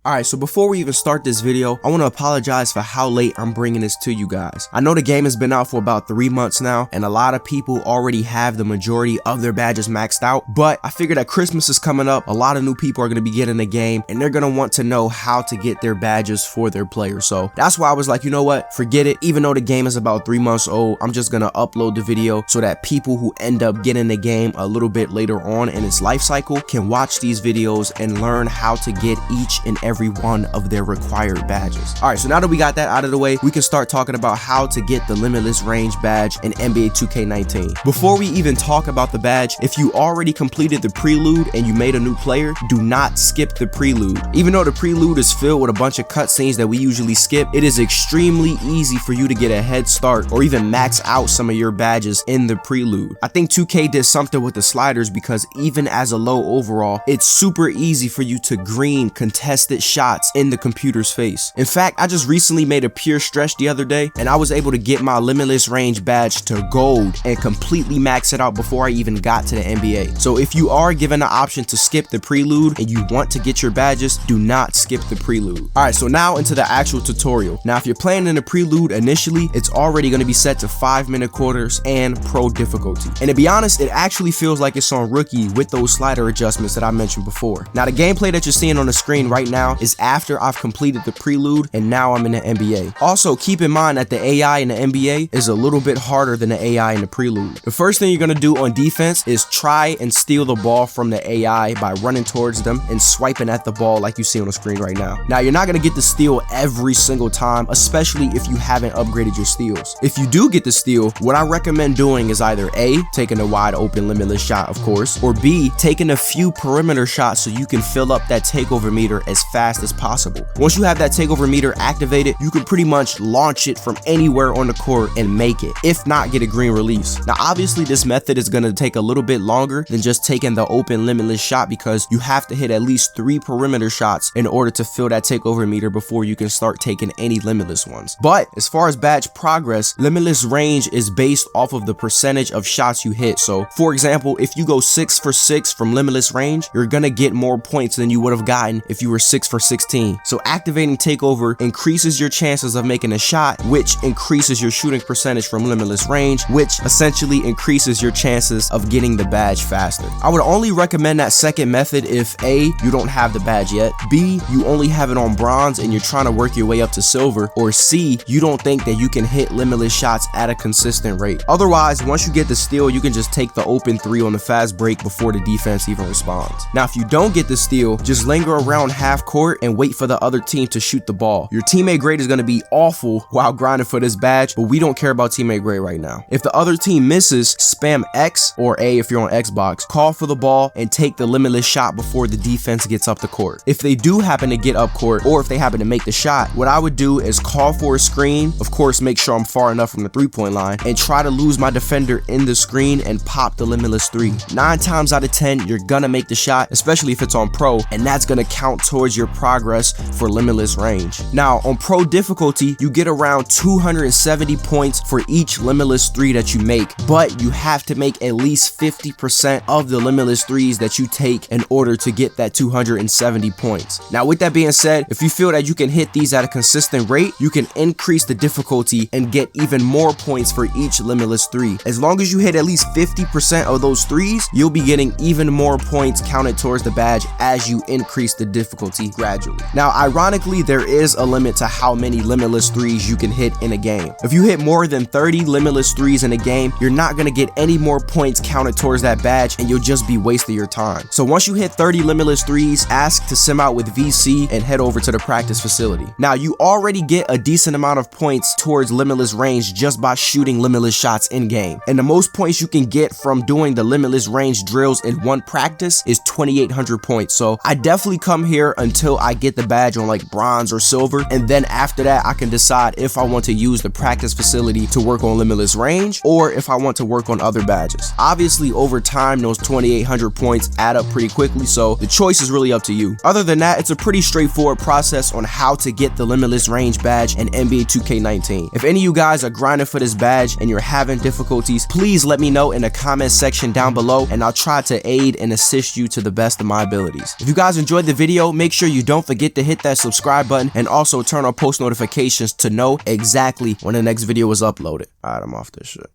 Alright, so before we even start this video, I want to apologize for how late I'm bringing this to you guys. I know the game has been out for about 3 months now, and a lot of people already have the majority of their badges maxed out, but I figured that Christmas is coming up, a lot of new people are going to be getting the game, and they're going to want to know how to get their badges for their players. So that's why I was like, you know what, forget it. Even though the game is about 3 months old, I'm just going to upload the video so that people who end up getting the game a little bit later on in its life cycle can watch these videos and learn how to get each and every one of their required badges. Alright, so now that we got that out of the way, we can start talking about how to get the Limitless Range badge in NBA 2K19. Before we even talk about the badge, if you already completed the Prelude and you made a new player, do not skip the Prelude. Even though the Prelude is filled with a bunch of cutscenes that we usually skip, it is extremely easy for you to get a head start or even max out some of your badges in the Prelude. I think 2K did something with the sliders because even as a low overall, it's super easy for you to green contested shots in the computer's face. In fact, I just recently made a pure stretch the other day and I was able to get my Limitless Range badge to gold and completely max it out before I even got to the NBA. So if you are given the option to skip the Prelude and you want to get your badges, do not skip the Prelude. Alright, so now into the actual tutorial. Now if you're playing in the Prelude initially, it's already going to be set to 5-minute quarters and pro difficulty. And to be honest, it actually feels like it's on rookie with those slider adjustments that I mentioned before. Now the gameplay that you're seeing on the screen right now is after I've completed the Prelude and now I'm in the NBA. Also, keep in mind that the AI in the NBA is a little bit harder than the AI in the Prelude. The first thing you're going to do on defense is try and steal the ball from the AI by running towards them and swiping at the ball like you see on the screen right now. Now, you're not going to get the steal every single time, especially if you haven't upgraded your steals. If you do get the steal, what I recommend doing is either A, taking a wide open limitless shot, of course, or B, taking a few perimeter shots so you can fill up that takeover meter as fast as possible. Once you have that takeover meter activated, you can pretty much launch it from anywhere on the court and make it, if not get a green release. Now obviously this method is going to take a little bit longer than just taking the open limitless shot because you have to hit at least 3 perimeter shots in order to fill that takeover meter before you can start taking any limitless ones. But as far as badge progress, Limitless Range is based off of the percentage of shots you hit. So for example, if you go 6 for 6 from Limitless Range, you're gonna get more points than you would have gotten if you were 6 for 16. So activating takeover increases your chances of making a shot, which increases your shooting percentage from Limitless Range, which essentially increases your chances of getting the badge faster. I would only recommend that second method if A, you don't have the badge yet, B, you only have it on bronze and you're trying to work your way up to silver, or C, you don't think that you can hit limitless shots at a consistent rate. Otherwise, once you get the steal, you can just take the open 3 on the fast break before the defense even responds. Now if you don't get the steal, just linger around half court and wait for the other team to shoot the ball. Your teammate grade is going to be awful while grinding for this badge, but we don't care about teammate grade right now. If the other team misses, spam X or A if you're on Xbox, call for the ball and take the limitless shot before the defense gets up the court. If they do happen to get up court or if they happen to make the shot, what I would do is call for a screen, of course make sure I'm far enough from the 3-point line, and try to lose my defender in the screen and pop the limitless 3. 9 times out of 10 you're gonna make the shot, especially if it's on pro, and that's gonna count towards your progress for Limitless Range. Now on pro difficulty, you get around 270 points for each limitless 3 that you make, but you have to make at least 50% of the limitless 3s that you take in order to get that 270 points. Now with that being said, if you feel that you can hit these at a consistent rate, you can increase the difficulty and get even more points for each limitless 3. As long as you hit at least 50% of those 3s, you'll be getting even more points counted towards the badge as you increase the difficulty gradually. Now ironically, there is a limit to how many limitless 3s you can hit in a game. If you hit more than 30 limitless 3s in a game, you're not going to get any more points counted towards that badge and you'll just be wasting your time. So once you hit 30 limitless 3s, ask to sim out with VC and head over to the practice facility. Now you already get a decent amount of points towards Limitless Range just by shooting limitless shots in game, and the most points you can get from doing the Limitless Range drills in one practice is 2,800 points. So I definitely come here until I get the badge on like bronze or silver, and then after that I can decide if I want to use the practice facility to work on Limitless Range or if I want to work on other badges. Obviously over time those 2,800 points add up pretty quickly, so the choice is really up to you. Other than that, it's a pretty straightforward process on how to get the Limitless Range badge in NBA 2K19. If any of you guys are grinding for this badge and you're having difficulties, please let me know in the comment section down below and I'll try to aid and assist you to the best of my abilities. If you guys enjoyed the video, make sure you you, don't forget to hit that subscribe button and also turn on post notifications to know exactly when the next video is uploaded. Alright, I'm off this shit.